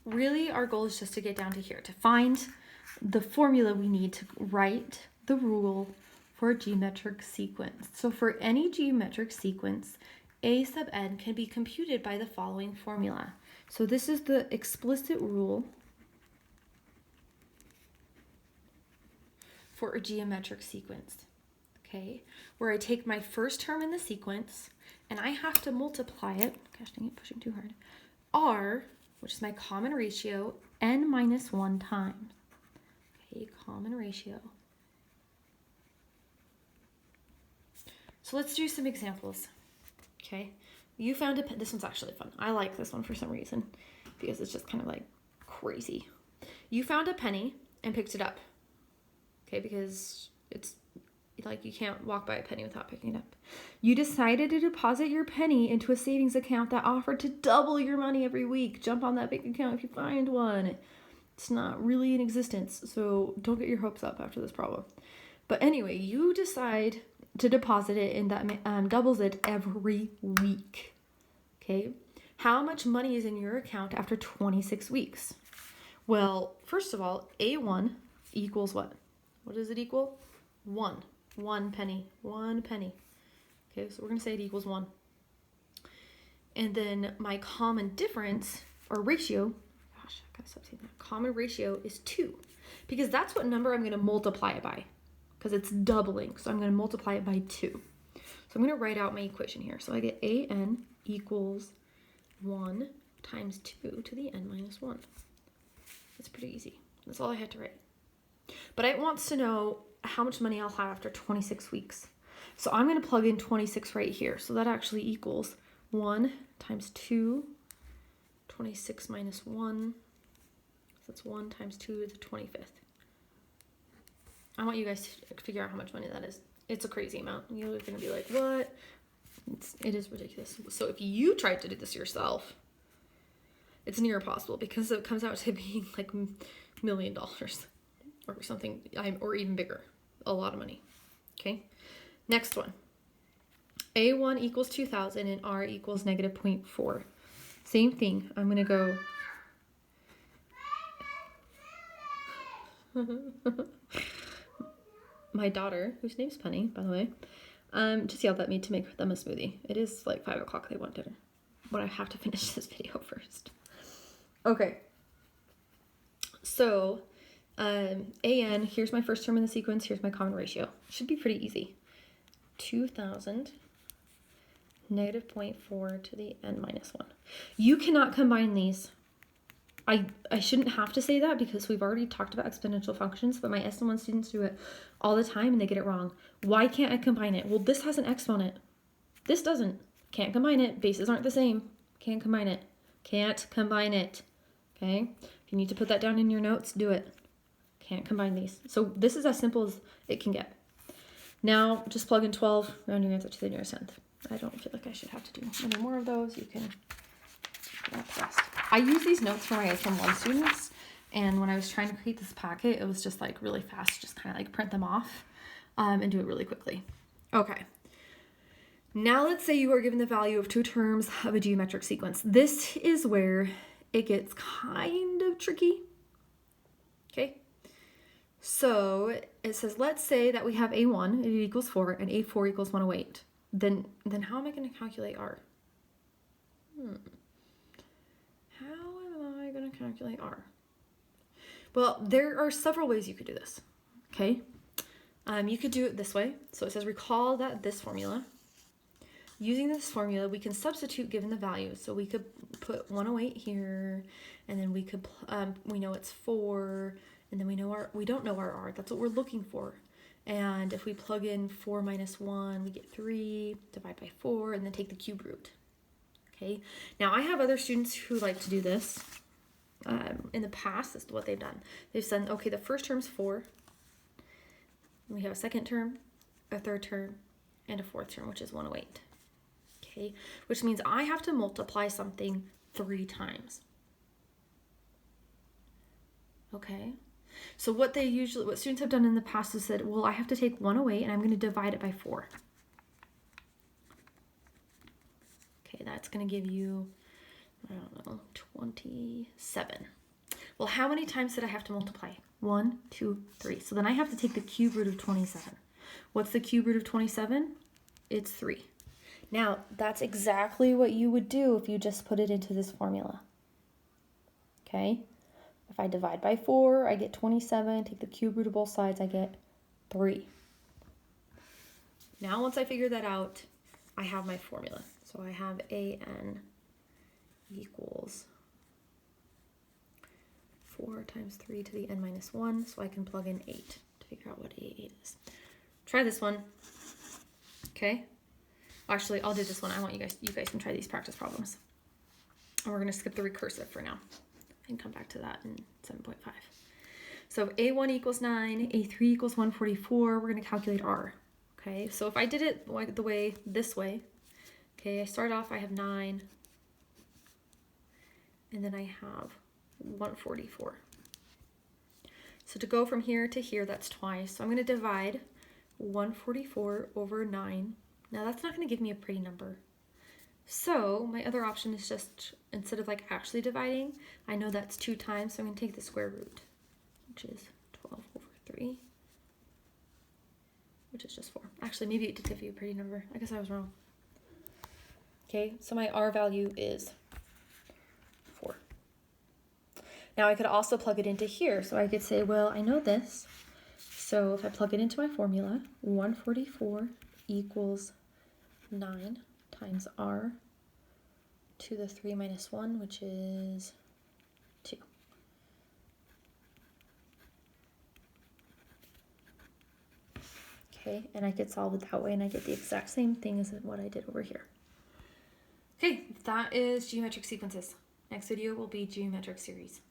really our goal is just to get down to here, to find the formula we need to write the rule for a geometric sequence. So for any geometric sequence, a sub n can be computed by the following formula. So this is the explicit rule for a geometric sequence, okay? Where I take my first term in the sequence and I have to multiply it, gosh dang it, pushing too hard, r, which is my common ratio, n minus 1 times. Okay, common ratio. So let's do some examples, okay? You found a, this one's actually fun. I like this one for some reason because it's just kind of like crazy. You found a penny and picked it up, okay? Because it's like you can't walk by a penny without picking it up. You decided to deposit your penny into a savings account that offered to double your money every week. Jump on that big account if you find one. It's not really in existence, so don't get your hopes up after this problem. But anyway, you decide to deposit it and that doubles it every week. Okay, how much money is in your account after 26 weeks? Well, first of all, A1 equals what? What does it equal? 1. 1 penny. 1 penny. Okay, so we're going to say it equals 1. And then my common difference, or ratio, gosh, I gotta stop saying that. Common ratio is 2. Because that's what number I'm going to multiply it by. Because it's doubling, so I'm going to multiply it by 2. So I'm going to write out my equation here. So I get an equals 1 times 2 to the n minus 1. That's pretty easy. That's all I had to write. But it wants to know how much money I'll have after 26 weeks. So I'm going to plug in 26 right here. So that actually equals 1 times 2, 26 minus 1. So that's 1 times 2 to the 25th. I want you guys to figure out how much money that is. It's a crazy amount. You're going to be like, what? It is ridiculous. So if you tried to do this yourself, it's near impossible because it comes out to being like $1 million or something, or even bigger. A lot of money. Okay. Next one. A1 equals 2,000 and R equals negative 0.4. Same thing. I'm going to go... My daughter, whose name's Penny, by the way, just yelled at me to make them a smoothie. It is like 5 o'clock. They want dinner. But I have to finish this video first. Okay. So, AN, here's my first term in the sequence. Here's my common ratio. Should be pretty easy. 2,000 negative 0.4 to the n minus 1. You cannot combine these. I shouldn't have to say that because we've already talked about exponential functions, but my SM1 students do it all the time and they get it wrong. Why can't I combine it? Well, this has an x on it. This doesn't. Can't combine it. Bases aren't the same. Can't combine it. Can't combine it. Okay? If you need to put that down in your notes, do it. Can't combine these. So this is as simple as it can get. Now, just plug in 12, round your answer to the nearest tenth. I don't feel like I should have to do any more of those. You can rest. I use these notes for my SM1 students, and when I was trying to create this packet, it was just like really fast, just kind of like print them off and do it really quickly. Okay. Now let's say you are given the value of 2 terms of a geometric sequence. This is where it gets kind of tricky. Okay. So it says, let's say that we have A1, it equals 4, and A4 equals 108. Then how am I going to calculate R? How am I going to calculate R? Well, there are several ways you could do this, okay? You could do it this way. So it says, recall that this formula. Using this formula, we can substitute given the values. So we could put 108 here, and then we could, we know it's 4, and then we don't know our R. That's what we're looking for. And if we plug in 4 minus 1, we get 3, divide by 4, and then take the cube root. Okay, now I have other students who like to do this. In the past, this is what they've done. They've said, okay, the first term's 4. We have a second term, a third term, and a fourth term, which is 108. Okay, which means I have to multiply something 3 times. Okay, so what students have done in the past is said, well, I have to take 108 and I'm going to divide it by 4. Okay, that's going to give you I don't know, 27. Well, how many times did I have to multiply? 1, 2, 3. So then I have to take the cube root of 27. What's the cube root of 27? It's 3. Now, that's exactly what you would do if you just put it into this formula. Okay? If I divide by 4, I get 27. Take the cube root of both sides, I get 3. Now, once I figure that out, I have my formula. So I have AN equals 4 times 3 to the n minus 1, so I can plug in 8 to figure out what A8 is. Try this one. Okay? Actually, I'll do this one. I want you guys can try these practice problems. And we're going to skip the recursive for now and come back to that in 7.5. So A1 equals 9, A3 equals 144. We're going to calculate R. Okay? So if I did it this way, okay, I start off, I have 9, and then I have 144. So to go from here to here, that's twice. So I'm going to divide 144 over 9. Now that's not going to give me a pretty number. So my other option is just, instead of like actually dividing, I know that's 2 times, so I'm going to take the square root, which is 12 over 3, which is just 4. Actually, maybe it did give you a pretty number. I guess I was wrong. Okay, so my R value is 4. Now I could also plug it into here. So I could say, well, I know this. So if I plug it into my formula, 144 equals 9 times R to the 3 minus 1, which is 2. Okay, and I could solve it that way, and I get the exact same thing as what I did over here. Okay, that is geometric sequences. Next video will be geometric series.